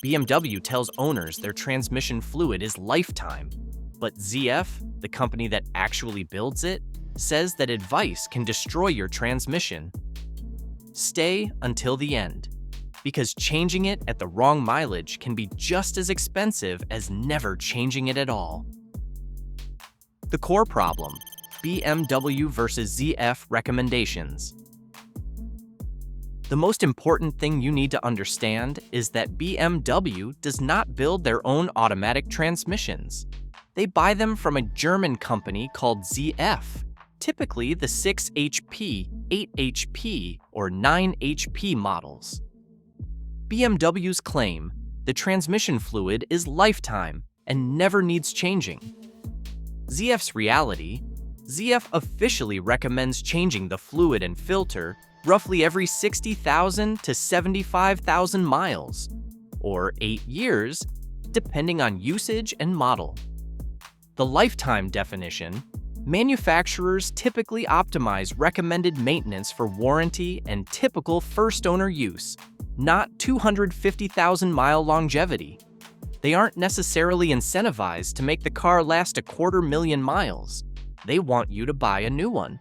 BMW tells owners their transmission fluid is lifetime, but ZF, the company that actually builds it, says that advice can destroy your transmission. Stay until the end, because changing it at the wrong mileage can be just as expensive as never changing it at all. The core problem: BMW versus ZF recommendations. The most important thing you need to understand is that BMW does not build their own automatic transmissions. They buy them from a German company called ZF, typically the 6 HP, 8 HP, or 9 HP models. BMWs claim the transmission fluid is lifetime and never needs changing. ZF's reality: ZF officially recommends changing the fluid and filter roughly every 60,000 to 75,000 miles, or 8 years, depending on usage and model. The lifetime definition: manufacturers typically optimize recommended maintenance for warranty and typical first-owner use, not 250,000-mile longevity. They aren't necessarily incentivized to make the car last 250,000 miles. They want you to buy a new one.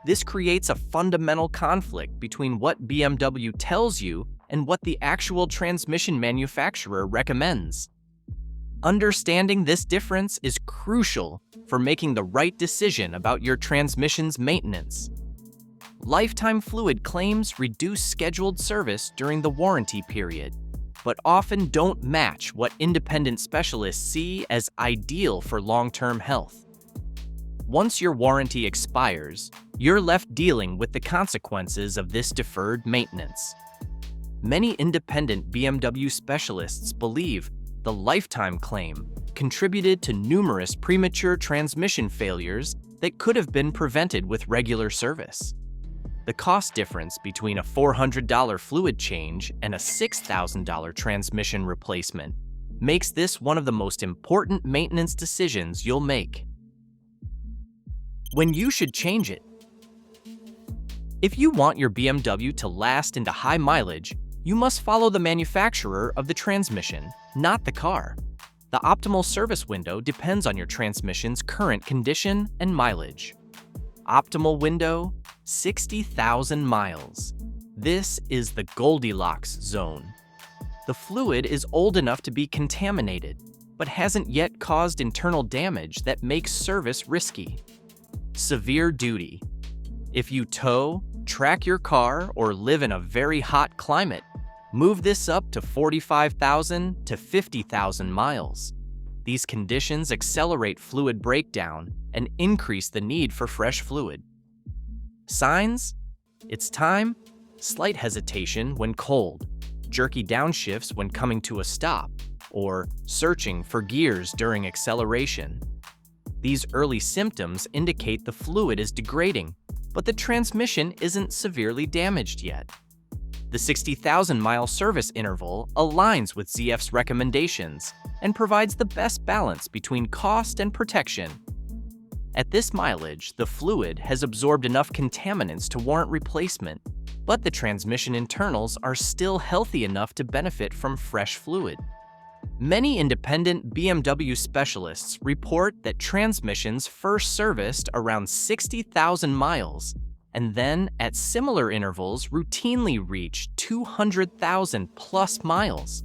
This creates a fundamental conflict between what BMW tells you and what the actual transmission manufacturer recommends. Understanding this difference is crucial for making the right decision about your transmission's maintenance. Lifetime fluid claims reduce scheduled service during the warranty period, but often don't match what independent specialists see as ideal for long-term health. Once your warranty expires, you're left dealing with the consequences of this deferred maintenance. Many independent BMW specialists believe the lifetime claim contributed to numerous premature transmission failures that could have been prevented with regular service. The cost difference between a $400 fluid change and a $6,000 transmission replacement makes this one of the most important maintenance decisions you'll make. When you should change it. If you want your BMW to last into high mileage, you must follow the manufacturer of the transmission, not the car. The optimal service window depends on your transmission's current condition and mileage. Optimal window: 60,000 miles. This is the Goldilocks zone. The fluid is old enough to be contaminated, but hasn't yet caused internal damage that makes service risky. Severe duty: if you tow, track your car, or live in a very hot climate, move this up to 45,000 to 50,000 miles. These conditions accelerate fluid breakdown and increase the need for fresh fluid. Signs: it's time: slight hesitation when cold, jerky downshifts when coming to a stop, or searching for gears during acceleration. These early symptoms indicate the fluid is degrading, but the transmission isn't severely damaged yet. The 60,000-mile service interval aligns with ZF's recommendations and provides the best balance between cost and protection. At this mileage, the fluid has absorbed enough contaminants to warrant replacement, but the transmission internals are still healthy enough to benefit from fresh fluid. Many independent BMW specialists report that transmissions first serviced around 60,000 miles and then, at similar intervals, routinely reach 200,000 plus miles.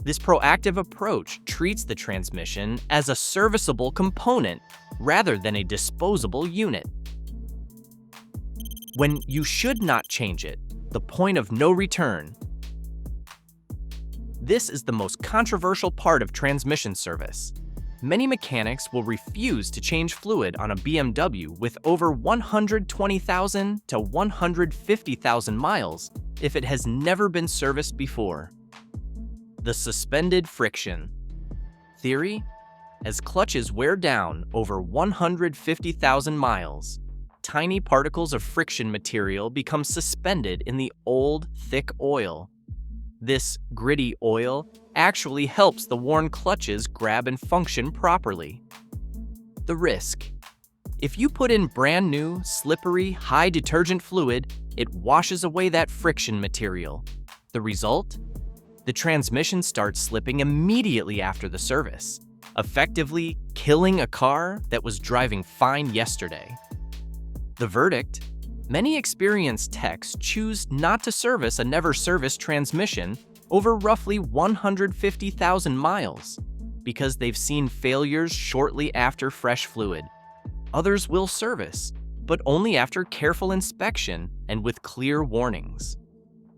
This proactive approach treats the transmission as a serviceable component rather than a disposable unit. When you should not change it, the point of no return. This is the most controversial part of transmission service. Many mechanics will refuse to change fluid on a BMW with over 120,000 to 150,000 miles if it has never been serviced before. The suspended friction theory: as clutches wear down over 150,000 miles, tiny particles of friction material become suspended in the old, thick oil. This gritty oil actually helps the worn clutches grab and function properly. The risk: if you put in brand new, slippery, high detergent fluid, it washes away that friction material. The result? the transmission starts slipping immediately after the service, effectively killing a car that was driving fine yesterday. The verdict? Many experienced techs choose not to service a never-serviced transmission over roughly 150,000 miles because they've seen failures shortly after fresh fluid. Others will service, but only after careful inspection and with clear warnings.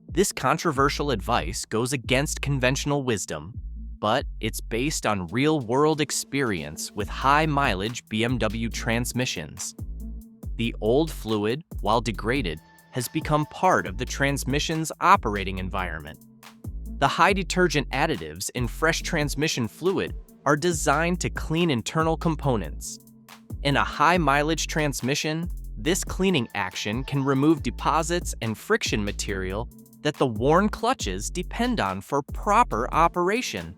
This controversial advice goes against conventional wisdom, but it's based on real-world experience with high-mileage BMW transmissions. The old fluid, while degraded, has become part of the transmission's operating environment. The high detergent additives in fresh transmission fluid are designed to clean internal components. In a high-mileage transmission, this cleaning action can remove deposits and friction material that the worn clutches depend on for proper operation.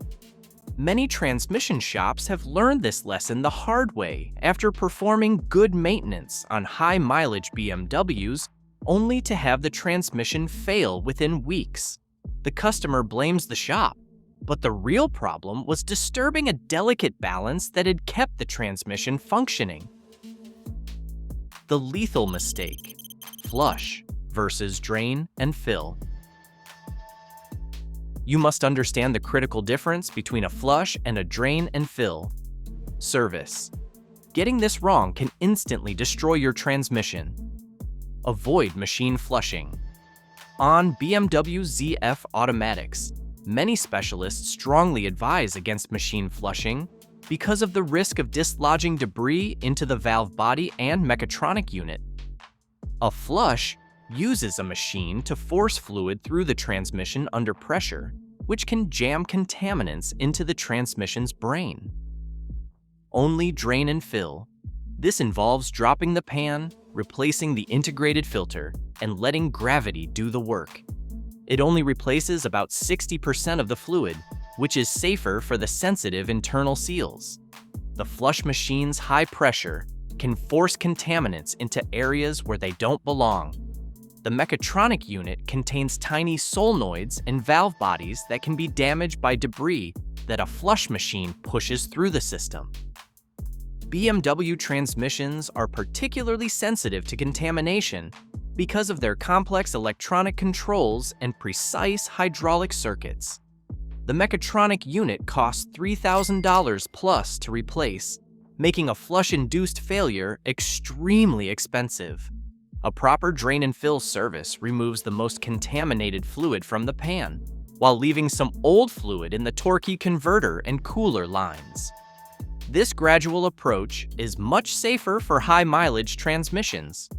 Many transmission shops have learned this lesson the hard way after performing good maintenance on high-mileage BMWs, only to have the transmission fail within weeks. The customer blames the shop, but the real problem was disturbing a delicate balance that had kept the transmission functioning. The lethal mistake: flush versus drain and fill. You must understand the critical difference between a flush and a drain and fill. Service: getting this wrong can instantly destroy your transmission. Avoid machine flushing. On BMW ZF automatics, many specialists strongly advise against machine flushing because of the risk of dislodging debris into the valve body and mechatronic unit. A flush uses a machine to force fluid through the transmission under pressure, which can jam contaminants into the transmission's brain. Only drain and fill. This involves dropping the pan, replacing the integrated filter, and letting gravity do the work. It only replaces about 60% of the fluid, which is safer for the sensitive internal seals. The flush machine's high pressure can force contaminants into areas where they don't belong. The mechatronic unit contains tiny solenoids and valve bodies that can be damaged by debris that a flush machine pushes through the system. BMW transmissions are particularly sensitive to contamination because of their complex electronic controls and precise hydraulic circuits. The mechatronic unit costs $3,000 plus to replace, making a flush-induced failure extremely expensive. A proper drain and fill service removes the most contaminated fluid from the pan, while leaving some old fluid in the torquey converter and cooler lines. This gradual approach is much safer for high-mileage transmissions.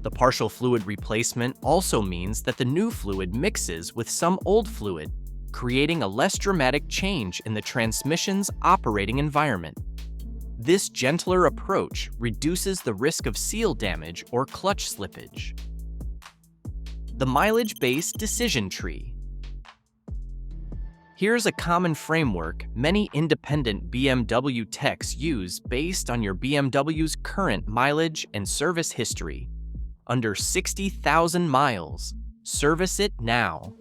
The partial fluid replacement also means that the new fluid mixes with some old fluid, creating a less dramatic change in the transmission's operating environment. This gentler approach reduces the risk of seal damage or clutch slippage. The mileage-based decision tree. Here's a common framework many independent BMW techs use based on your BMW's current mileage and service history. Under 60,000 miles, service it now.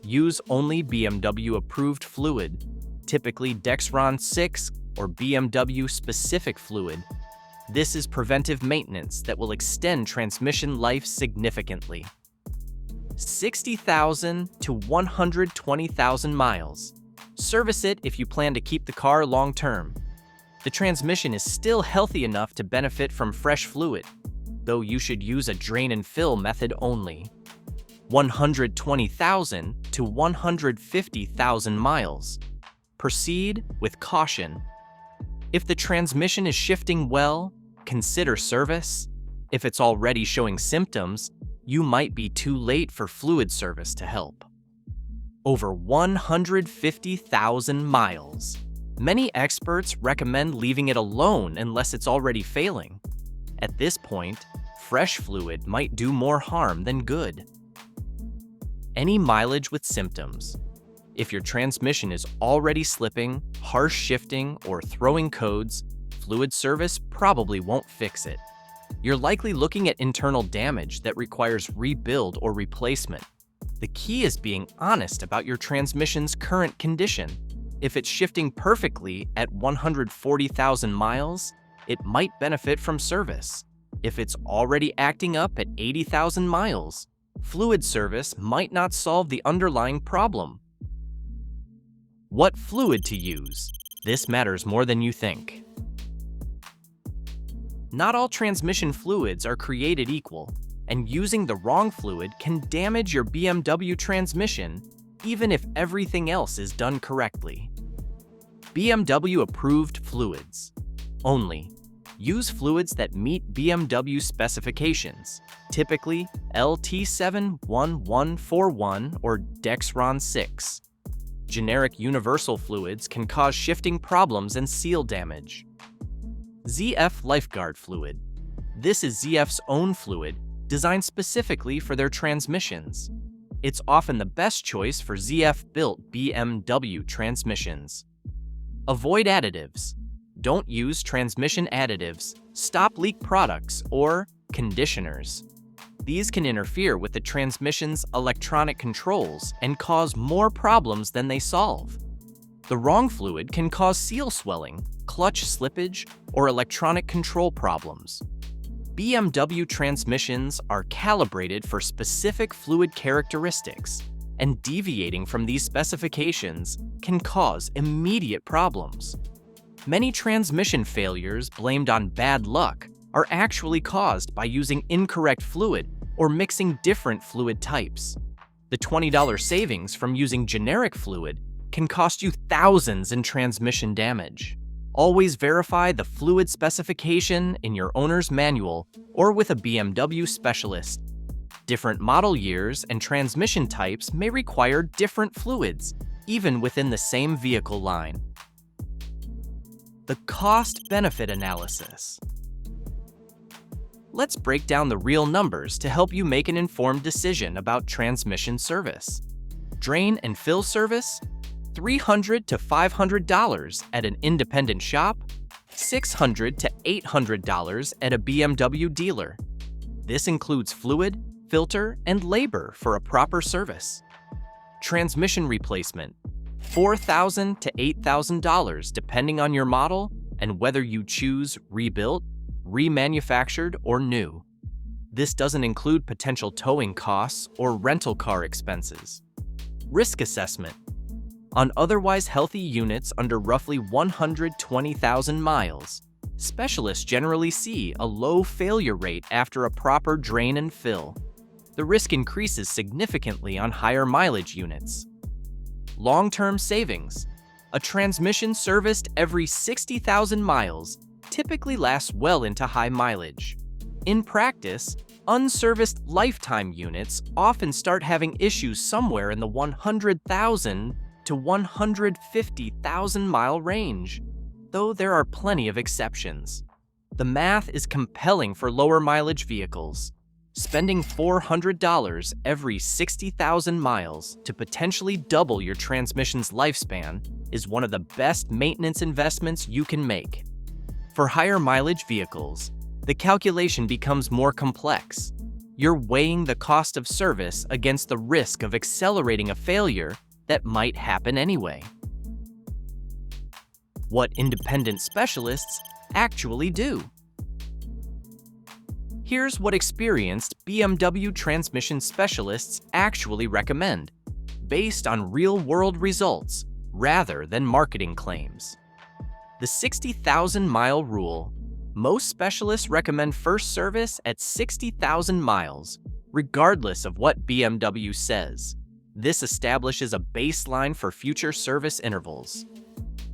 Use only BMW-approved fluid, typically Dexron 6 or BMW-specific fluid. This is preventive maintenance that will extend transmission life significantly. 60,000 to 120,000 miles. Service it if you plan to keep the car long-term. The transmission is still healthy enough to benefit from fresh fluid, though you should use a drain and fill method only. 120,000 to 150,000 miles. Proceed with caution. If the transmission is shifting well, consider service. If it's already showing symptoms, you might be too late for fluid service to help. Over 150,000 miles. Many experts recommend leaving it alone unless it's already failing. At this point, fresh fluid might do more harm than good. Any mileage with symptoms. If your transmission is already slipping, harsh shifting, or throwing codes, fluid service probably won't fix it. You're likely looking at internal damage that requires rebuild or replacement. The key is being honest about your transmission's current condition. If it's shifting perfectly at 140,000 miles, it might benefit from service. If it's already acting up at 80,000 miles, fluid service might not solve the underlying problem. What fluid to use? This matters more than you think. Not all transmission fluids are created equal, and using the wrong fluid can damage your BMW transmission even if everything else is done correctly. BMW approved fluids. Only. Use fluids that meet BMW specifications, typically LT71141 or Dexron 6. Generic universal fluids can cause shifting problems and seal damage. ZF Lifeguard Fluid. This is ZF's own fluid, designed specifically for their transmissions. It's often the best choice for ZF-built BMW transmissions. Avoid additives. Don't use transmission additives, stop-leak products, or conditioners. These can interfere with the transmission's electronic controls and cause more problems than they solve. The wrong fluid can cause seal swelling, clutch slippage, or electronic control problems. BMW transmissions are calibrated for specific fluid characteristics, and deviating from these specifications can cause immediate problems. Many transmission failures blamed on bad luck are actually caused by using incorrect fluid or mixing different fluid types. The $20 savings from using generic fluid can cost you thousands in transmission damage. Always verify the fluid specification in your owner's manual or with a BMW specialist. Different model years and transmission types may require different fluids, even within the same vehicle line. The cost-benefit analysis. Let's break down the real numbers to help you make an informed decision about transmission service. Drain and fill service, $300 to $500 at an independent shop, $600 to $800 at a BMW dealer. This includes fluid, filter, and labor for a proper service. Transmission replacement, $4,000 to $8,000 depending on your model and whether you choose rebuilt, remanufactured, or new. This doesn't include potential towing costs or rental car expenses. Risk assessment. On otherwise healthy units under roughly 120,000 miles, specialists generally see a low failure rate after a proper drain and fill. The risk increases significantly on higher mileage units. Long-term savings. A transmission serviced every 60,000 miles typically lasts well into high mileage. In practice, unserviced lifetime units often start having issues somewhere in the 100,000 to 150,000 mile range, though there are plenty of exceptions. The math is compelling for lower mileage vehicles. Spending $400 every 60,000 miles to potentially double your transmission's lifespan is one of the best maintenance investments you can make. For higher mileage vehicles, the calculation becomes more complex. You're weighing the cost of service against the risk of accelerating a failure that might happen anyway. What independent specialists actually do. Here's what experienced BMW transmission specialists actually recommend, based on real-world results rather than marketing claims. The 60,000-mile rule. Most specialists recommend first service at 60,000 miles, regardless of what BMW says. This establishes a baseline for future service intervals.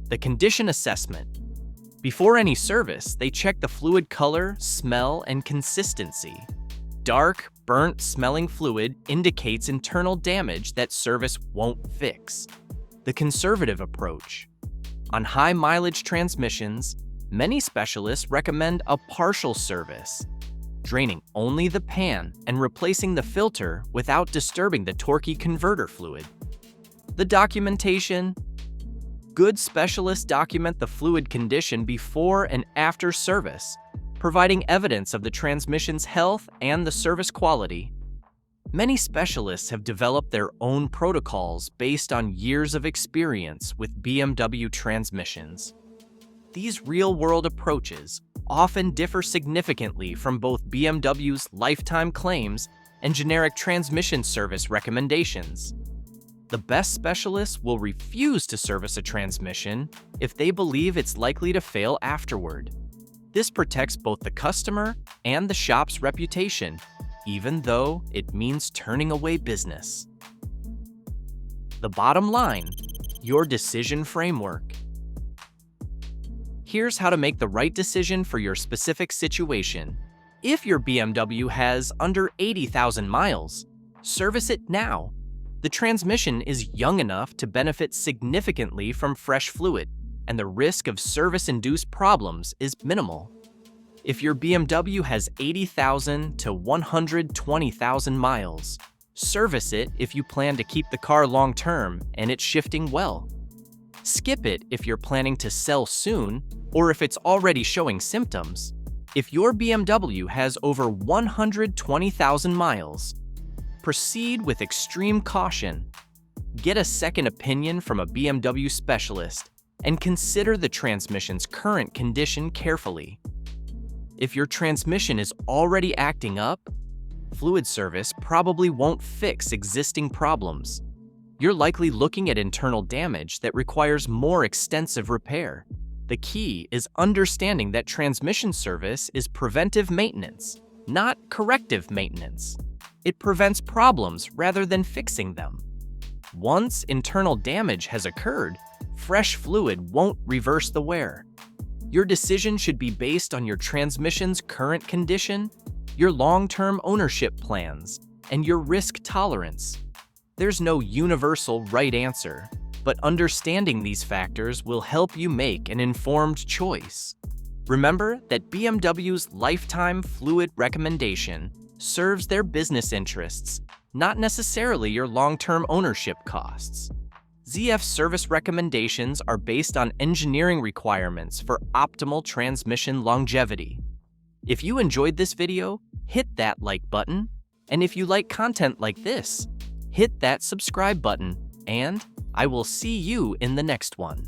The condition assessment. Before any service, they check the fluid color, smell, and consistency. Dark, burnt-smelling fluid indicates internal damage that service won't fix. The conservative approach. On high-mileage transmissions, many specialists recommend a partial service, draining only the pan and replacing the filter without disturbing the torquey converter fluid. The documentation. Good specialists document the fluid condition before and after service, providing evidence of the transmission's health and the service quality. Many specialists have developed their own protocols based on years of experience with BMW transmissions. These real-world approaches often differ significantly from both BMW's lifetime claims and generic transmission service recommendations. The best specialists will refuse to service a transmission if they believe it's likely to fail afterward. This protects both the customer and the shop's reputation, even though it means turning away business. The bottom line: your decision framework. Here's how to make the right decision for your specific situation. If your BMW has under 80,000 miles, service it now. The transmission is young enough to benefit significantly from fresh fluid, and the risk of service-induced problems is minimal. If your BMW has 80,000 to 120,000 miles, service it if you plan to keep the car long-term and it's shifting well. Skip it if you're planning to sell soon or if it's already showing symptoms. If your BMW has over 120,000 miles, proceed with extreme caution. Get a second opinion from a BMW specialist and consider the transmission's current condition carefully. If your transmission is already acting up, fluid service probably won't fix existing problems. You're likely looking at internal damage that requires more extensive repair. The key is understanding that transmission service is preventive maintenance, not corrective maintenance. It prevents problems rather than fixing them. Once internal damage has occurred, fresh fluid won't reverse the wear. Your decision should be based on your transmission's current condition, your long-term ownership plans, and your risk tolerance. There's no universal right answer, but understanding these factors will help you make an informed choice. Remember that BMW's lifetime fluid recommendation serves their business interests, not necessarily your long-term ownership costs. ZF service recommendations are based on engineering requirements for optimal transmission longevity. If you enjoyed this video, hit that like button, and if you like content like this, hit that subscribe button, and I will see you in the next one.